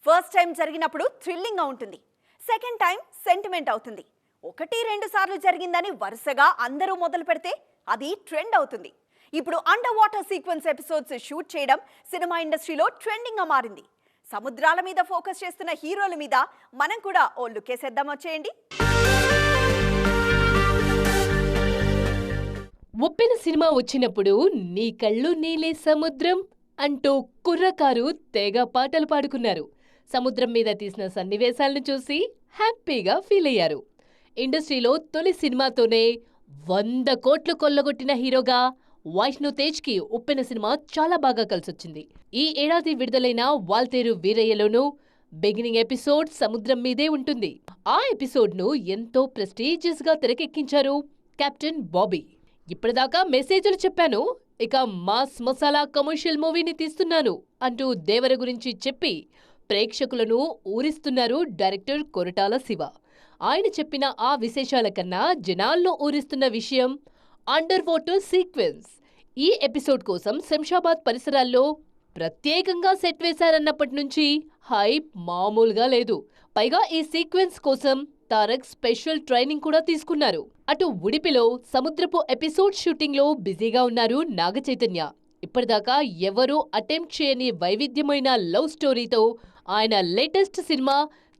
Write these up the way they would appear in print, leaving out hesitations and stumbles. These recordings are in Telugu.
ఫస్ట్ టైం జరిగినప్పుడు థ్రిల్లింగ్గా ఉంటుంది. సెకండ్ టైం సెంటిమెంట్ అవుతుంది. 1-2 సార్లు జరిగిందని వరుసగా అందరూ మొదలు పెడితే అది ట్రెండ్ అవుతుంది. ఇప్పుడు under water sequence episodes shoot చేయడం సినిమా ఇండస్ట్రీలో ట్రెండింగ్గా మారింది. సముద్రాల మీద ఫోకస్ చేస్తున్న హీరోల మీద మనం కూడా ఓ లుక్కేసేద్దాం వచ్చేయండి. ఉప్పెన సినిమా వచ్చినప్పుడు నీ కళ్ళు నీలే సముద్రం అంటూ కుర్రకారు తెగ పాటలు పాడుకున్నారు. సముద్రం మీద తీసిన సన్నివేశాలను చూసి హ్యాపీగా ఫీల్ అయ్యారు. ఇండస్ట్రీలో తొలి సినిమాతోనే 100 కోట్లు కొల్లగొట్టిన హీరోగా వైష్ణవ్ తేజ్కి ఉప్పెన సినిమా చాలా బాగా కలిసొచ్చింది. ఈ ఏడాది విడుదలైన వాల్తేరు వీరయ్యలోనూ బిగినింగ్ ఎపిసోడ్ సముద్రం మీదే ఉంటుంది. ఆ ఎపిసోడ్ను ఎంతో ప్రెస్టీజియస్ గా తెరకెక్కించారు కెప్టెన్ బాబీ. ఇప్పటిదాకా మెసేజ్లు చెప్పాను, ఇక మాస్ మసాలా కమర్షియల్ మూవీని తీస్తున్నాను అంటూ దేవర గురించి చెప్పి ప్రేక్షకులను ఊరిస్తున్నారు డైరెక్టర్ కొరటాల శివ. ఆయన చెప్పిన ఆ విశేషాల కన్నా జనాల్లో ఊరిస్తున్న విషయం అండర్ వాటర్ సీక్వెన్స్. ఈ ఎపిసోడ్ కోసం శంషాబాద్ పరిసరాల్లో ప్రత్యేకంగా సెట్ వేశారన్నప్పటి నుంచి హైప్ మామూలుగా లేదు. పైగా ఈ సీక్వెన్స్ కోసం తారక్ స్పెషల్ ట్రైనింగ్ కూడా తీసుకున్నారు. అటు ఉడిపిలో సముద్రపు ఎపిసోడ్ షూటింగ్ లో బిజీగా ఉన్నారు నాగచైతన్య. ఇప్పటిదాకా ఎవరూ అటెంప్ట్ చేయని వైవిధ్యమైన లవ్ స్టోరీతో ఆయన లేటెస్ట్ సినిమా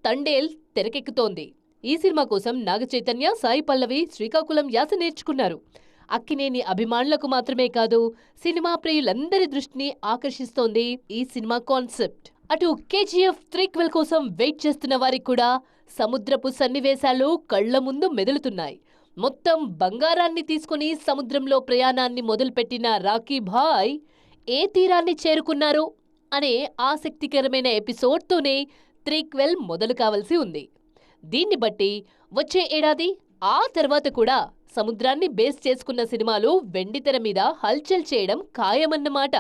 తండేల్ తెరకెక్కుతోంది. ఈ సినిమా కోసం నాగచైతన్య, సాయి పల్లవి శ్రీకాకుళం యాస నేర్చుకున్నారు. అక్కినేని అభిమానులకు మాత్రమే కాదు, సినిమా ప్రియులందరి దృష్టిని ఆకర్షిస్తోంది ఈ సినిమా కాన్సెప్ట్. అటు కేజీఎఫ్ 3 కోసం వెయిట్ చేస్తున్న వారికి కూడా సముద్రపు సన్నివేశాలు కళ్ల ముందు మెదులుతున్నాయి. మొత్తం బంగారాన్ని తీసుకుని సముద్రంలో ప్రయాణాన్ని మొదలుపెట్టిన రాకీ భాయ్ ఏ తీరాన్ని చేరుకున్నారు అనే ఆసక్తికరమైన ఎపిసోడ్తోనే 3 మొదలు కావాల్సి ఉంది. దీన్ని బట్టి వచ్చే ఏడాది ఆ తర్వాత కూడా సముద్రాన్ని బేస్ చేసుకున్న సినిమాలు వెండితెర మీద హల్చల్ చేయడం ఖాయమన్నమాట.